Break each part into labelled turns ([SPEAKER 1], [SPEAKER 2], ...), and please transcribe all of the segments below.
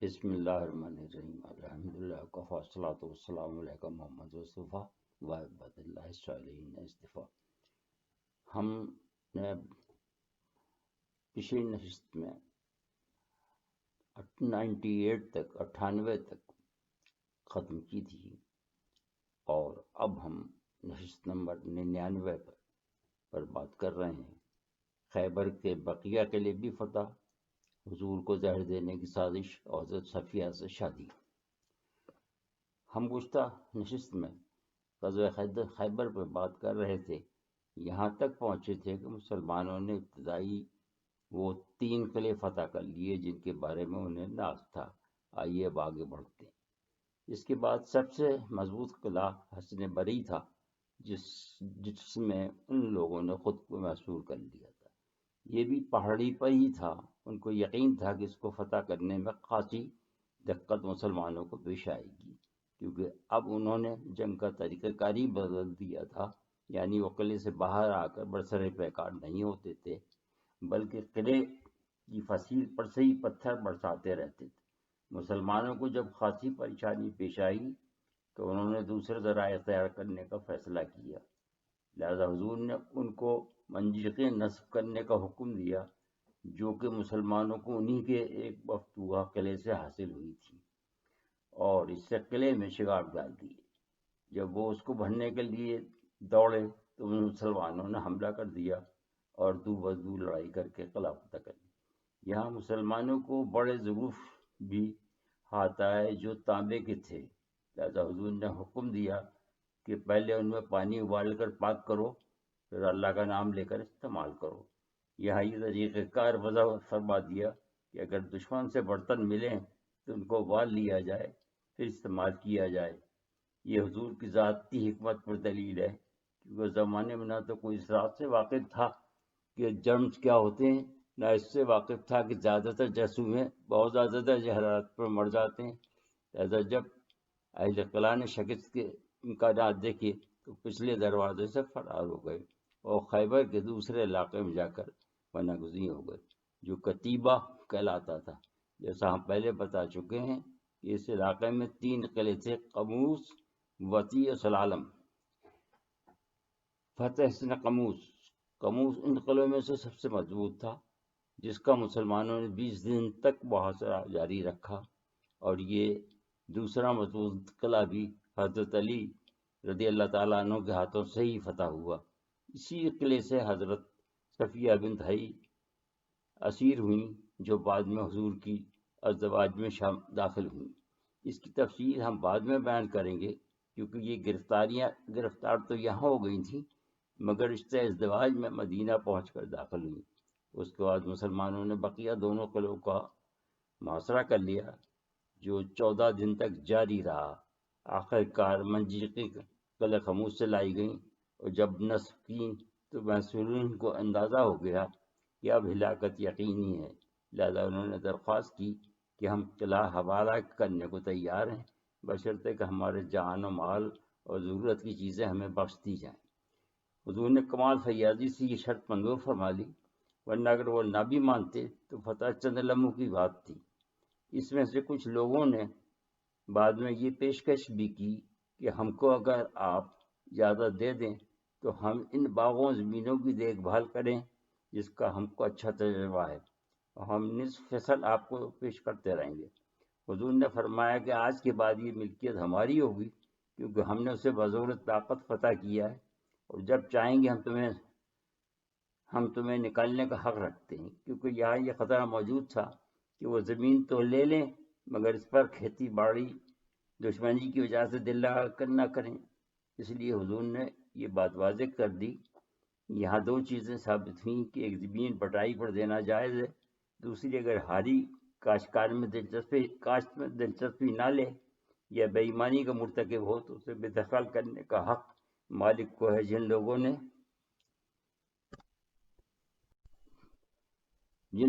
[SPEAKER 1] بسم اللہ الرحمن الرحیم الحمدللہ کفا والصلاۃ والسلام علیکم محمد مصطفیٰ وعباد اللہ صالحین اصطفیٰ۔ ہم نے پچھلی نشست میں 98 تک ختم کی تھی اور اب ہم نشست نمبر 99 پر بات کر رہے ہیں۔ خیبر کے بقیہ کے لیے بھی فتح، حضور کو زہر دینے کی سازش اور حضرت صفیہ سے شادی۔ ہم گزشتہ نشست میں غزوہ خیبر پر بات کر رہے تھے، یہاں تک پہنچے تھے کہ مسلمانوں نے ابتدائی وہ 3 قلعے فتح کر لیے جن کے بارے میں انہیں ناز تھا۔ آئیے اب آگے بڑھتے ہیں۔ اس کے بعد سب سے مضبوط قلعہ حصن بری تھا، جس میں ان لوگوں نے خود کو محصور کر لیا تھا۔ یہ بھی پہاڑی پر ہی تھا۔ ان کو یقین تھا کہ اس کو فتح کرنے میں خاصی دقت مسلمانوں کو پیش آئے گی، کیونکہ اب انہوں نے جنگ کا طریقہ کاری بدل دیا تھا، یعنی وہ قلعے سے باہر آ کر برسر پیکار نہیں ہوتے تھے، بلکہ قلعے کی فصیل پر سے ہی پتھر برساتے رہتے تھے۔ مسلمانوں کو جب خاصی پریشانی پیش آئی تو انہوں نے دوسرے ذرائع اختیار کرنے کا فیصلہ کیا، لہذا حضور نے ان کو منجنیقیں نصب کرنے کا حکم دیا، جو کہ مسلمانوں کو انہی کے ایک مفتوحہ قلعے سے حاصل ہوئی تھی، اور اس سے قلعے میں شگاف ڈال دیے۔ جب وہ اس کو بھرنے کے لیے دوڑے تو مسلمانوں نے حملہ کر دیا اور دو بدو لڑائی کر کے قلعہ فتح کر لیا۔ یہاں مسلمانوں کو بڑے ظروف بھی ہاتھ آئے جو تانبے کے تھے، لہذا حضور نے حکم دیا کہ پہلے ان میں پانی ابال کر پاک کرو، پھر اللہ کا نام لے کر استعمال کرو۔ یہاں یہ طریقہ کار وضع فرما دیا کہ اگر دشمن سے برتن ملیں تو ان کو ابال لیا جائے پھر استعمال کیا جائے۔ یہ حضور کی ذاتی حکمت پر دلیل ہے، کیونکہ اس زمانے میں نہ تو کوئی اس رات سے واقف تھا کہ جرمز کیا ہوتے ہیں، نہ اس سے واقف تھا کہ زیادہ تر جرثومیں بہت زیادہ درجہ حرارت پر مر جاتے ہیں۔ لہذا جب اہل قلعہ نے شکست کے امکانات دیکھے تو پچھلے دروازے سے فرار ہو گئے اور خیبر کے دوسرے علاقے میں جا کر پناہ گزین ہو گئے، جو کتیبہ کہلاتا تھا۔ جیسا ہم پہلے بتا چکے ہیں کہ اس علاقے میں 3 قلعے تھے: قموس، وطی اور سلالم۔ فتح حصن قموس ان قلعوں میں سے سب سے مضبوط تھا، جس کا مسلمانوں نے 20 دن تک محاصرہ جاری رکھا، اور یہ دوسرا مضبوط قلعہ بھی حضرت علی رضی اللہ تعالیٰ عنہ کے ہاتھوں سے ہی فتح ہوا۔ اسی قلعے سے حضرت صفیہ بنت حی اسیر ہوئیں، جو بعد میں حضور کی ازدواج میں داخل ہوئیں۔ اس کی تفصیل ہم بعد میں بیان کریں گے، کیونکہ یہ گرفتار تو یہاں ہو گئی تھیں، مگر رشتہ ازدواج میں مدینہ پہنچ کر داخل ہوئیں۔ اس کے بعد مسلمانوں نے بقیہ دونوں قلعوں کا محاصرہ کر لیا، جو 14 دن تک جاری رہا۔ آخر کار منجنیقیں قلعہ قموس سے لائی گئیں، اور جب نصب کی تو محصورین کو اندازہ ہو گیا کہ اب ہلاکت یقینی ہے، لہذا انہوں نے درخواست کی کہ ہم قلعہ حوالہ کرنے کو تیار ہیں، بشرطے کہ ہمارے جان و مال اور ضرورت کی چیزیں ہمیں بخش دی جائیں۔ حضور نے کمال فیاضی سے یہ شرط منظور فرما لی، ورنہ اگر وہ نہ بھی مانتے تو فتح چند لمحوں کی بات تھی۔ اس میں سے کچھ لوگوں نے بعد میں یہ پیشکش بھی کی کہ ہم کو اگر آپ اجازت دے دیں تو ہم ان باغوں زمینوں کی دیکھ بھال کریں جس کا ہم کو اچھا تجربہ ہے، اور ہم نصف فصل آپ کو پیش کرتے رہیں گے۔ حضور نے فرمایا کہ آج کے بعد یہ ملکیت ہماری ہوگی، کیونکہ ہم نے اسے بزور طاقت فتح کیا ہے، اور جب چاہیں گے ہم تمہیں نکالنے کا حق رکھتے ہیں، کیونکہ یہاں یہ خطرہ موجود تھا کہ وہ زمین تو لے لیں مگر اس پر کھیتی باڑی دشمنی کی وجہ سے دل لگا کر نہ کریں۔ اس لیے حضور نے یہ بات واضح کر دی۔ یہاں 2 چیزیں ثابت ہوئیں کہ ایک زمین بٹائی پر دینا جائز ہے، دوسری اگر ہاری کاشت میں دلچسپی نہ لے یا بے ایمانی کا مرتکب ہو تو اسے بے دخل کرنے کا حق مالک کو ہے۔ جن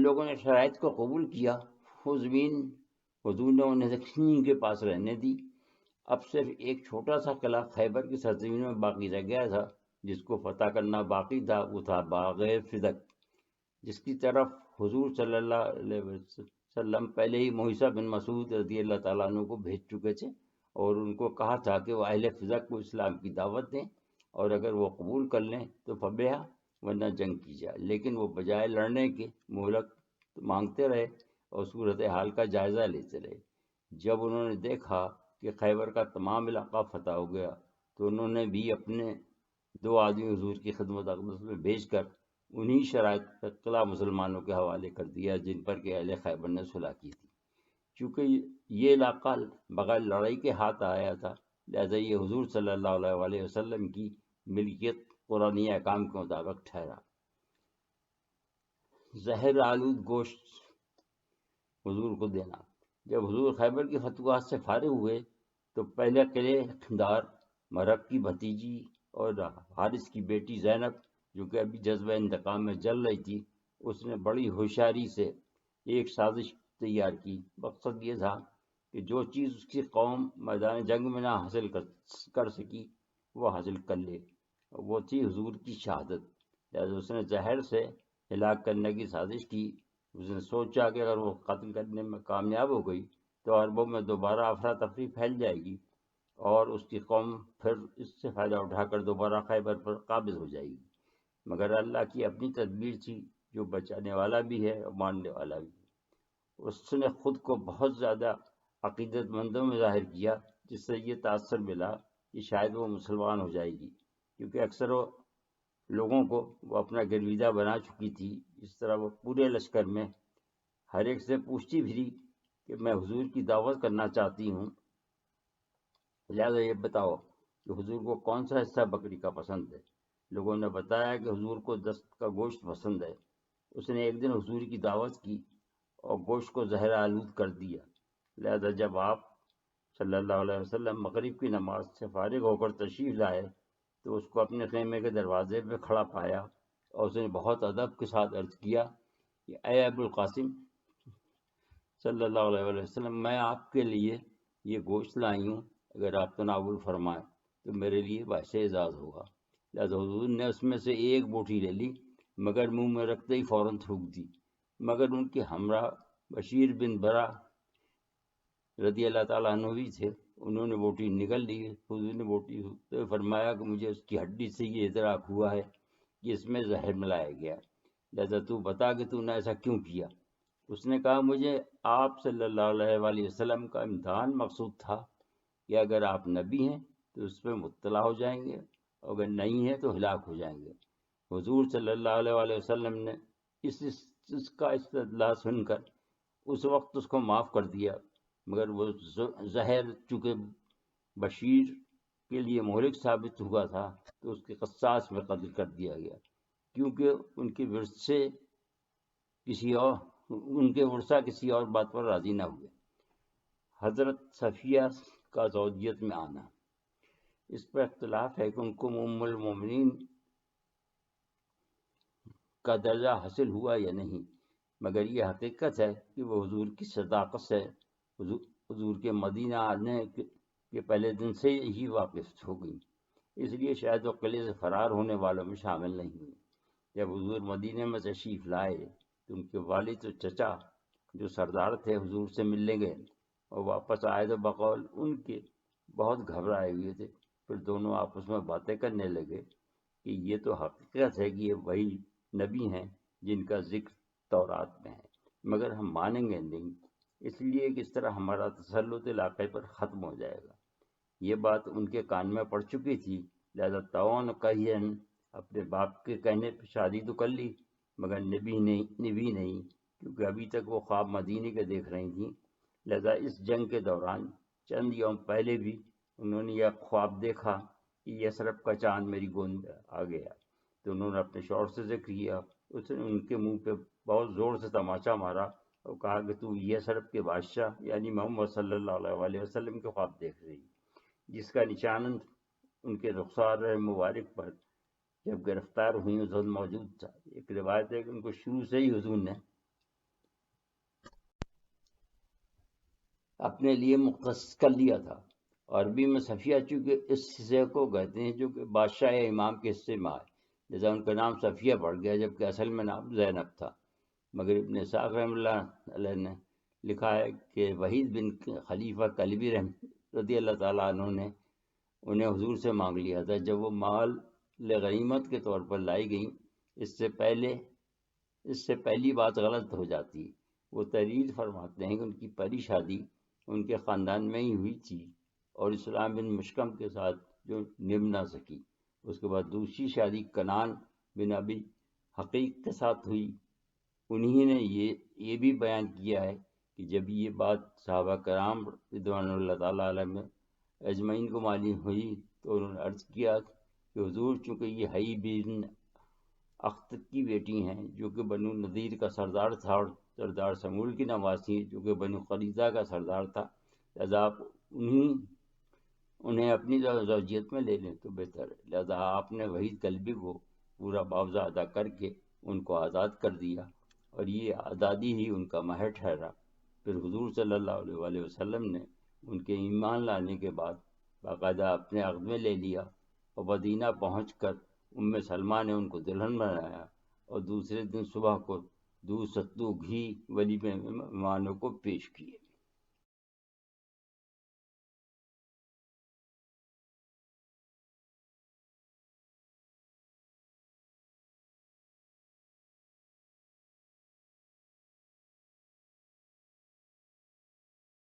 [SPEAKER 1] لوگوں نے شرائط کو قبول کیا وہ زمین حضور نے انہیں دکشنی کے پاس رہنے دی۔ اب صرف ایک چھوٹا سا قلعہ خیبر کی سرزمین میں باقی رہ گیا تھا، جس کو فتح کرنا باقی تھا۔ وہ تھا باغ فدق، جس کی طرف حضور صلی اللہ علیہ وسلم پہلے ہی موحیثہ بن مسعود رضی اللہ تعالیٰ عنہ کو بھیج چکے تھے اور ان کو کہا تھا کہ وہ اہل فضا کو اسلام کی دعوت دیں اور اگر وہ قبول کر لیں تو فبیہا ورنہ جنگ کی جائے، لیکن وہ بجائے لڑنے کے مہلت مانگتے رہے اور صورت حال کا جائزہ لیتے رہے۔ جب انہوں نے دیکھا کہ خیبر کا تمام علاقہ فتح ہو گیا تو انہوں نے بھی اپنے 2 آدمی حضور کی خدمت اقدس میں بھیج کر انہی شرائط کا قلعہ مسلمانوں کے حوالے کر دیا جن پر کہ اہل خیبر نے صلح کی تھی۔ چونکہ یہ علاقہ بغیر لڑائی کے ہاتھ آیا تھا، لہذا یہ حضور صلی اللہ علیہ وسلم کی ملکیت قرآنی احکام کے مطابق ٹھہرا۔ زہر آلود گوشت حضور کو دینا۔ جب حضور خیبر کی فتوحات سے فارغ ہوئے تو پہلے قلعے دار مرک کی بھتیجی اور حارث کی بیٹی زینب، جو کہ ابھی جذبہ انتقام میں جل رہی تھی، اس نے بڑی ہوشیاری سے ایک سازش تیار کی۔ مقصد یہ تھا کہ جو چیز اس کی قوم میدان جنگ میں نہ حاصل کر سکی وہ حاصل کر لے، وہ تھی حضور کی شہادت۔ لہذا اس نے زہر سے ہلاک کرنے کی سازش کی۔ اس نے سوچا کہ اگر وہ قتل کرنے میں کامیاب ہو گئی تو عربوں میں دوبارہ افراتفری پھیل جائے گی اور اس کی قوم پھر اس سے فائدہ اٹھا کر دوبارہ خیبر پر قابض ہو جائے گی۔ مگر اللہ کی اپنی تدبیر تھی، جو بچانے والا بھی ہے اور ماننے والا بھی۔ اس نے خود کو بہت زیادہ عقیدت مندوں میں ظاہر کیا، جس سے یہ تاثر ملا کہ شاید وہ مسلمان ہو جائے گی، کیونکہ اکثر لوگوں کو وہ اپنا گرویدہ بنا چکی تھی۔ اس طرح وہ پورے لشکر میں ہر ایک سے پوچھتی پھری کہ میں حضور کی دعوت کرنا چاہتی ہوں، لہذا یہ بتاؤ کہ حضور کو کون سا حصہ بکری کا پسند ہے۔ لوگوں نے بتایا کہ حضور کو دست کا گوشت پسند ہے۔ اس نے ایک دن حضور کی دعوت کی اور گوشت کو زہر آلود کر دیا۔ لہذا جب آپ صلی اللہ علیہ وسلم مغرب کی نماز سے فارغ ہو کر تشریف لائے تو اس کو اپنے خیمے کے دروازے پہ کھڑا پایا اور اس نے بہت ادب کے ساتھ عرض کیا کہ اے ابو القاسم صلی اللہ علیہ وسلم، میں آپ کے لیے یہ گوشت لائی ہوں، اگر آپ تناول فرمائیں تو میرے لیے باعث اعزاز ہوگا۔ لہذا حضور نے اس میں سے ایک بوٹی لے لی، مگر منہ میں رکھتے ہی فوراً تھوک دی۔ مگر ان کے ہمراہ بشیر بن برا رضی اللہ تعالیٰ عنہ بھی تھے، انہوں نے بوٹی نگل لی۔ حضور نے بوٹی تو فرمایا کہ مجھے اس کی ہڈی سے یہ ادراک ہوا ہے کہ اس میں زہر ملایا گیا، لہذا تو بتا کہ تو نے ایسا کیوں کیا۔ اس نے کہا مجھے آپ صلی اللہ علیہ وسلم کا امتحان مقصود تھا کہ اگر آپ نبی ہیں تو اس پہ مطلع ہو جائیں گے، اور اگر نہیں ہیں تو ہلاک ہو جائیں گے۔ حضور صلی اللہ علیہ وسلم نے اس کا استدلال سن کر اس وقت اس کو معاف کر دیا، مگر وہ زہر چونکہ بشیر کے لیے مہلک ثابت ہوا تھا تو اس کے قصاص میں قتل کر دیا گیا، کیونکہ ان کے ورثہ کسی اور بات پر راضی نہ ہوئے۔ حضرت صفیہ کا زوجیت میں آنا، اس پر اختلاف ہے کہ ان کو ام المومنین کا درجہ حاصل ہوا یا نہیں، مگر یہ حقیقت ہے کہ وہ حضور کی صداقت سے حضور کے مدینہ آنے کے پہلے دن سے ہی واقف ہو گئی، اس لیے شاید وہ قلعے سے فرار ہونے والوں میں شامل نہیں ہوئی۔ جب حضور مدینہ میں تشریف لائے تو ان کے والد و چچا جو سردار تھے حضور سے ملنے گئے اور واپس آئے تو بقول ان کے بہت گھبرائے ہوئے تھے۔ پھر دونوں آپس میں باتیں کرنے لگے کہ یہ تو حقیقت ہے کہ یہ وہی نبی ہیں جن کا ذکر تورات میں ہے، مگر ہم مانیں گے نہیں، اس لیے کہ اس طرح ہمارا تسلط علاقے پر ختم ہو جائے گا۔ یہ بات ان کے کان میں پڑ چکی تھی، لہذا تون کہین اپنے باپ کے کہنے پہ شادی تو کر لی، مگر نبی نہیں، کیونکہ ابھی تک وہ خواب مدینے کے دیکھ رہی تھیں۔ لہذا اس جنگ کے دوران چند یوم پہلے بھی انہوں نے یہ خواب دیکھا کہ یثرب کا چاند میری گود میں آ گیا، تو انہوں نے اپنے شوہر سے ذکر کیا۔ اس نے ان کے منہ پہ بہت زور سے تماچا مارا اور کہا کہ تو یثرب کے بادشاہ یعنی محمد صلی اللہ علیہ وسلم کے خواب دیکھ رہی، جس کا نشان ان کے رخسار مبارک پر جب گرفتار ہوئی اس وقت موجود تھا۔ ایک روایت ہے کہ ان کو شروع سے ہی حضور نے اپنے لیے مختص کر لیا تھا۔ عربی میں صفیہ چونکہ اس حصے کو کہتے ہیں جو کہ بادشاہ یا امام کے حصے میں آئے، لہذا ان کا نام صفیہ پڑ گیا، جبکہ اصل میں نام زینب تھا۔ مگر ابن اسحاق رحمہ اللہ علیہ نے لکھا ہے کہ وحید بن خلیفہ کلبی رضی اللہ تعالیٰ عنہ نے انہیں حضور سے مانگ لیا تھا جب وہ مال غنیمت کے طور پر لائی گئیں۔ اس سے پہلی بات غلط ہو جاتی۔ وہ تحریر فرماتے ہیں کہ ان کی پہلی شادی ان کے خاندان میں ہی ہوئی تھی اور اسلام بن مشکم کے ساتھ جو نبھ نہ سکی۔ اس کے بعد دوسری شادی کنان بن ابی حقیق کے ساتھ ہوئی۔ انہی نے یہ بھی بیان کیا ہے کہ جب یہ بات صحابہ کرام رضوان اللہ تعالیٰ علیہ میں اجمعین کو معلوم ہوئی تو انہوں نے عرض کیا کہ حضور، چونکہ یہ حی بن اخطب کی بیٹی ہیں جو کہ بنو نذیر کا سردار تھا اور سردار سمول کی نواسی جو کہ بنو قریظہ کا سردار تھا، لہذا آپ انہیں اپنی زوجیت میں لے لیں تو بہتر ہے۔ لہذا آپ نے وحید کلبی کو پورا معاوضہ ادا کر کے ان کو آزاد کر دیا اور یہ آزادی ہی ان کا مہر ٹھہرا۔ پھر حضور صلی اللہ علیہ وآلہ وسلم نے ان کے ایمان لانے کے بعد باقاعدہ اپنے عقد میں لے لیا اور مدینہ پہنچ کر ام سلمہ نے ان کو دلہن بنایا اور دوسرے دن صبح کو دودھ ستو گھی ولیمے میں مہمانوں کو پیش کیے۔